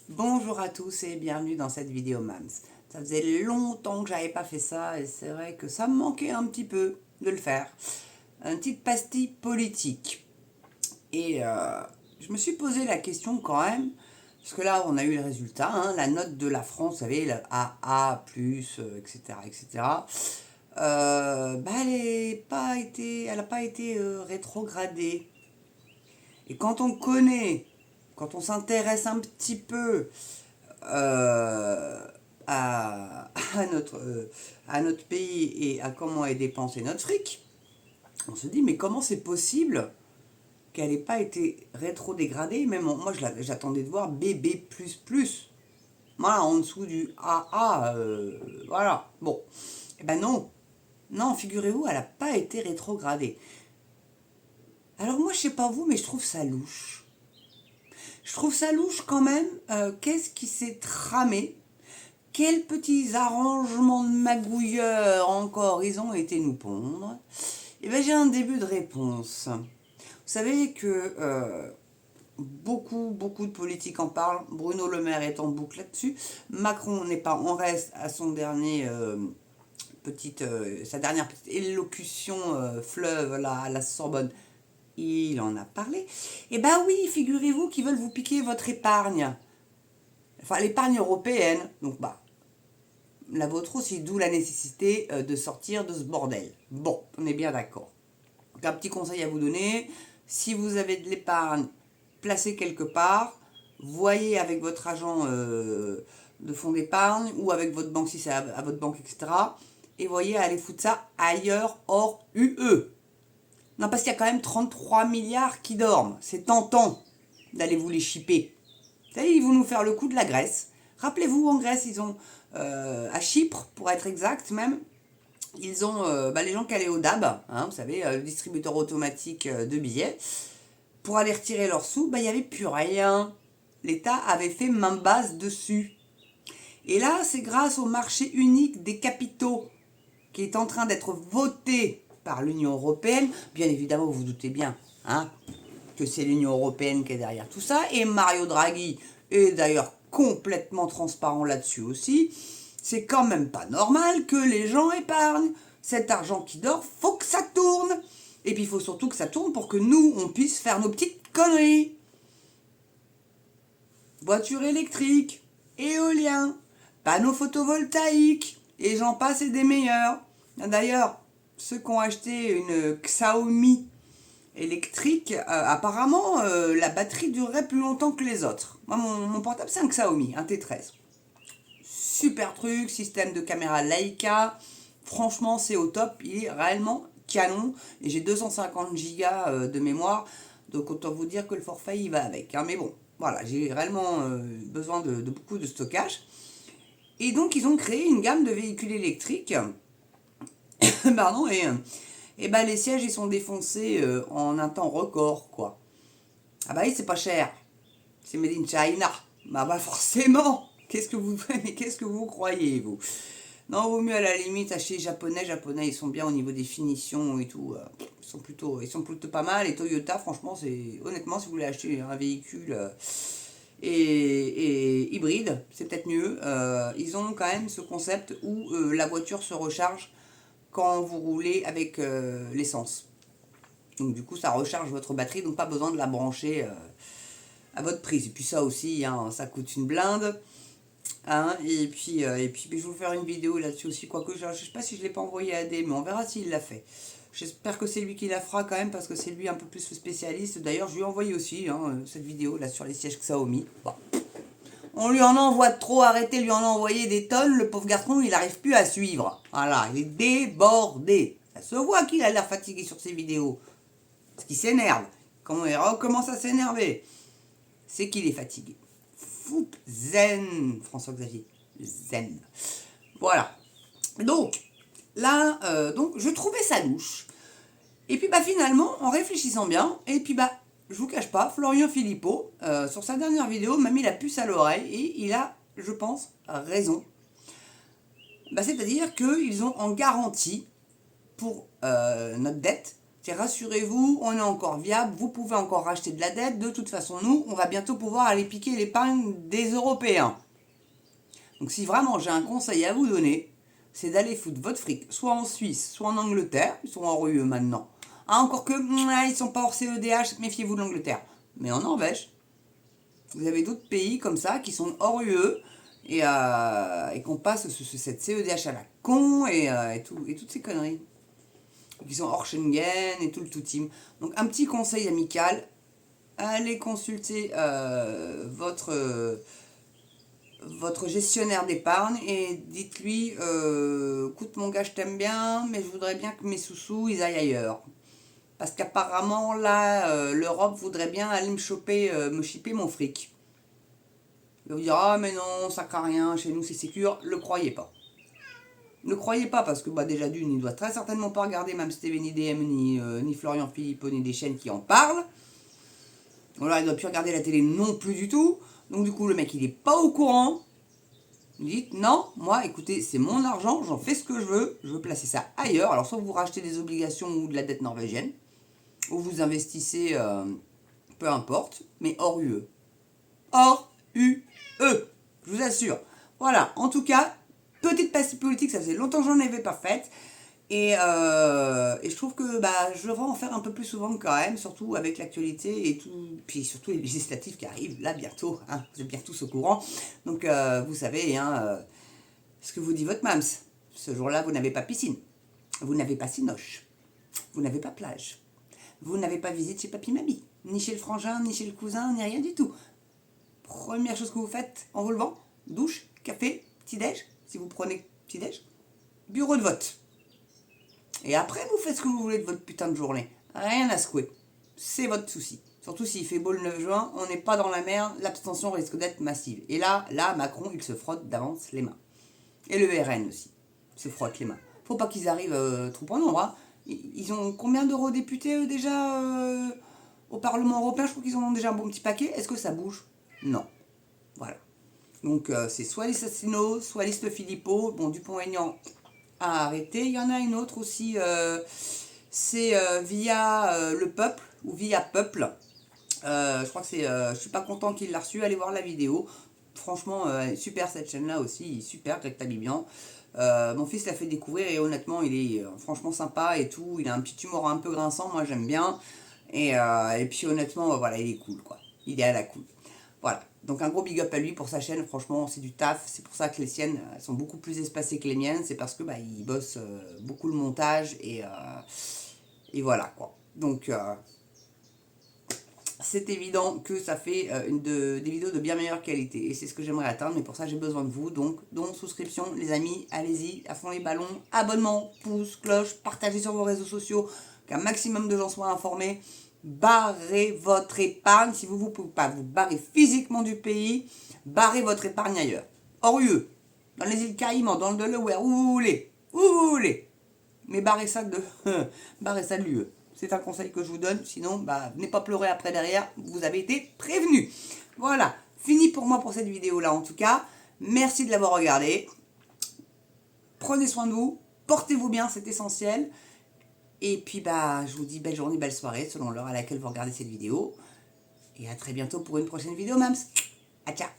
Bonjour à tous et bienvenue dans cette vidéo Mams. Ça faisait longtemps que j'avais pas fait ça et c'est vrai que ça me manquait un petit peu de le faire. Une petite pastille politique. Et je me suis posé la question quand même, parce que là on a eu le résultat, hein, la note de la France, vous savez, la AA+, etc., etc. Elle n'a pas été rétrogradée. Et quand on connaît, quand on s'intéresse un petit peu euh, à notre pays et à comment est dépensé notre fric, on se dit mais comment c'est possible qu'elle n'ait pas été rétro-dégradée. Même moi j'attendais de voir BB++. Voilà, en dessous du AA. Voilà. Bon. Eh ben non. Non, figurez-vous, elle n'a pas été rétrogradée. Alors moi je sais pas vous, mais je trouve ça louche. Je trouve ça louche quand même. Qu'est-ce qui s'est tramé? Quels petits arrangements de magouilleurs encore ils ont été nous pondre? Eh bien, j'ai un début de réponse. Vous savez que beaucoup de politiques en parlent. Bruno Le Maire est en boucle là-dessus. Macron n'est pas en reste à son dernier sa dernière petite élocution fleuve là, à la Sorbonne. Il en a parlé. Eh ben oui, figurez-vous qu'ils veulent vous piquer votre épargne. Enfin, l'épargne européenne. Donc, la vôtre aussi, d'où la nécessité de sortir de ce bordel. Bon, on est bien d'accord. Donc, un petit conseil à vous donner, si vous avez de l'épargne placée quelque part, voyez avec votre agent de fonds d'épargne ou avec votre banque si c'est à votre banque, etc. Et voyez aller foutre ça ailleurs hors UE. Non, parce qu'il y a quand même 33 milliards qui dorment. C'est tentant d'aller vous les chipper. Vous savez, ils vont nous faire le coup de la Grèce. Rappelez-vous, en Grèce, ils ont, à Chypre, pour être exact même, ils ont les gens qui allaient au DAB, hein, vous savez, le distributeur automatique de billets, pour aller retirer leurs sous, il n'y avait plus rien. L'État avait fait main basse dessus. Et là, c'est grâce au marché unique des capitaux qui est en train d'être voté par l'Union européenne. Bien évidemment, vous vous doutez bien, hein, que c'est l'Union européenne qui est derrière tout ça. Et Mario Draghi est d'ailleurs complètement transparent là-dessus aussi. C'est quand même pas normal que les gens épargnent. Cet argent qui dort, faut que ça tourne. Et puis il faut surtout que ça tourne pour que nous, on puisse faire nos petites conneries. Voiture électrique, éolien, panneaux photovoltaïques, et j'en passe et des meilleurs. D'ailleurs, ceux qui ont acheté une Xiaomi électrique, apparemment, la batterie durerait plus longtemps que les autres. Moi, mon portable, c'est un Xiaomi, un T13. Super truc, système de caméra Leica. Franchement, c'est au top. Il est réellement canon. Et j'ai 250 Go de mémoire. Donc, autant vous dire que le forfait, il va avec. Hein. Mais bon, voilà, j'ai réellement besoin de beaucoup de stockage. Et donc, ils ont créé une gamme de véhicules électriques. Pardon, et les sièges, ils sont défoncés en un temps record, quoi. Ah bah oui, c'est pas cher. C'est made in China. Bah forcément. Qu'est-ce que vous croyez, vous? Non, vaut mieux à la limite acheter japonais. Japonais, ils sont bien au niveau des finitions et tout. Ils sont plutôt pas mal. Et Toyota, franchement, c'est honnêtement, si vous voulez acheter un véhicule et hybride, c'est peut-être mieux. Ils ont quand même ce concept où la voiture se recharge quand vous roulez avec l'essence. Donc du coup, ça recharge votre batterie, donc pas besoin de la brancher à votre prise. Et puis ça aussi, hein, ça coûte une blinde. Hein, et puis, je vais vous faire une vidéo là-dessus aussi, quoique je ne sais pas si je ne l'ai pas envoyé à Adé, mais on verra s'il l'a fait. J'espère que c'est lui qui la fera quand même, parce que c'est lui un peu plus spécialiste. D'ailleurs, je lui ai envoyé aussi hein, cette vidéo là sur les sièges Xiaomi. Bon. On lui en envoie trop, arrêtez de lui en envoyer des tonnes, le pauvre garçon, il n'arrive plus à suivre. Voilà, il est débordé. Ça se voit qu'il a l'air fatigué sur ses vidéos. Parce qu'il s'énerve. Quand il recommence à s'énerver, c'est qu'il est fatigué. Fou, zen, François-Xavier. Zen. Voilà. Donc, là, je trouvais ça louche. Et puis, finalement, en réfléchissant bien, et puis, je vous cache pas, Florian Philippot, sur sa dernière vidéo, m'a mis la puce à l'oreille, et il a, je pense, raison. C'est-à-dire qu'ils ont en garantie pour notre dette, rassurez-vous, on est encore viable, vous pouvez encore racheter de la dette. De toute façon, nous, on va bientôt pouvoir aller piquer l'épargne des Européens. Donc si vraiment j'ai un conseil à vous donner, c'est d'aller foutre votre fric, soit en Suisse, soit en Angleterre. Ils sont hors UE maintenant. Ah, encore que, ils sont pas hors CEDH, méfiez-vous de l'Angleterre. Mais en Norvège, vous avez d'autres pays comme ça qui sont hors UE et qu'on passe cette CEDH à la con et toutes ces conneries. Qui sont hors Schengen et tout le tout team. Donc un petit conseil amical, allez consulter votre gestionnaire d'épargne et dites-lui écoute mon gars, je t'aime bien, mais je voudrais bien que mes sous-sous ils aillent ailleurs. Parce qu'apparemment là, l'Europe voudrait bien aller me chipper mon fric. Il va vous dire ah mais non, ça craint rien, chez nous c'est sécure, le croyez pas. Ne croyez pas, parce que déjà d'une, il doit très certainement pas regarder même Steven IDM, ni Florian Philippot, ni des chaînes qui en parlent. Voilà, il doit plus regarder la télé non plus du tout. Donc du coup, le mec, il est pas au courant. Vous dites, non, moi, écoutez, c'est mon argent, j'en fais ce que je veux placer ça ailleurs. Alors, soit vous rachetez des obligations ou de la dette norvégienne, ou vous investissez, peu importe, mais hors UE. Hors UE, je vous assure. Voilà, en tout cas, petite partie politique, ça faisait longtemps que j'en avais pas faite. Et je trouve que je devrais en faire un peu plus souvent quand même, surtout avec l'actualité et tout, puis surtout les législatives qui arrivent là bientôt, hein, vous êtes bien tous au courant. Donc vous savez ce que vous dit votre mams. Ce jour-là, vous n'avez pas piscine, vous n'avez pas cinoche, vous n'avez pas plage, vous n'avez pas visite chez papy mamie, ni chez le frangin, ni chez le cousin, ni rien du tout. Première chose que vous faites en vous levant, douche, café, petit-déj, si vous prenez petit-déj, bureau de vote. Et après, vous faites ce que vous voulez de votre putain de journée. Rien à secouer. C'est votre souci. Surtout s'il fait beau le 9 juin, on n'est pas dans la merde, l'abstention risque d'être massive. Et là, Macron, il se frotte d'avance les mains. Et le RN aussi, se frotte les mains. Faut pas qu'ils arrivent trop en nombre. Hein. Ils ont combien d'eurodéputés eux, déjà au Parlement européen? Je crois qu'ils en ont déjà un bon petit paquet. Est-ce que ça bouge? Non. Voilà. Donc c'est soit les Asselineau, soit Liste Philippot. Bon, Dupont-Aignan à arrêter. Il y en a une autre aussi, c'est via le peuple ou via peuple. Je crois que c'est, je suis pas content qu'il l'a reçu. Allez voir la vidéo. Franchement, super cette chaîne-là aussi, super, Greg Tabibian. Mon fils l'a fait découvrir et honnêtement, il est franchement sympa et tout. Il a un petit humour un peu grinçant, moi j'aime bien. Et puis honnêtement, voilà, il est cool quoi. Il est à la cool. Voilà, donc un gros big up à lui pour sa chaîne, franchement c'est du taf, c'est pour ça que les siennes elles sont beaucoup plus espacées que les miennes, c'est parce que il bosse beaucoup le montage et voilà quoi. Donc c'est évident que ça fait des vidéos de bien meilleure qualité et c'est ce que j'aimerais atteindre, mais pour ça j'ai besoin de vous, donc souscription les amis, allez-y, à fond les ballons, abonnement, pouce, cloche, partagez sur vos réseaux sociaux, qu'un maximum de gens soient informés. Barrez votre épargne, si vous ne pouvez pas vous barrer physiquement du pays, barrez votre épargne ailleurs, hors UE, dans les îles Caïmans, dans le Delaware, où vous voulez, mais barrez ça de l'UE. C'est un conseil que je vous donne, sinon venez pas pleurer après derrière, vous avez été prévenus. Voilà, fini pour moi pour cette vidéo là en tout cas, merci de l'avoir regardé, prenez soin de vous, portez-vous bien, c'est essentiel. Et puis je vous dis belle journée, belle soirée, selon l'heure à laquelle vous regardez cette vidéo. Et à très bientôt pour une prochaine vidéo, mams. À ciao.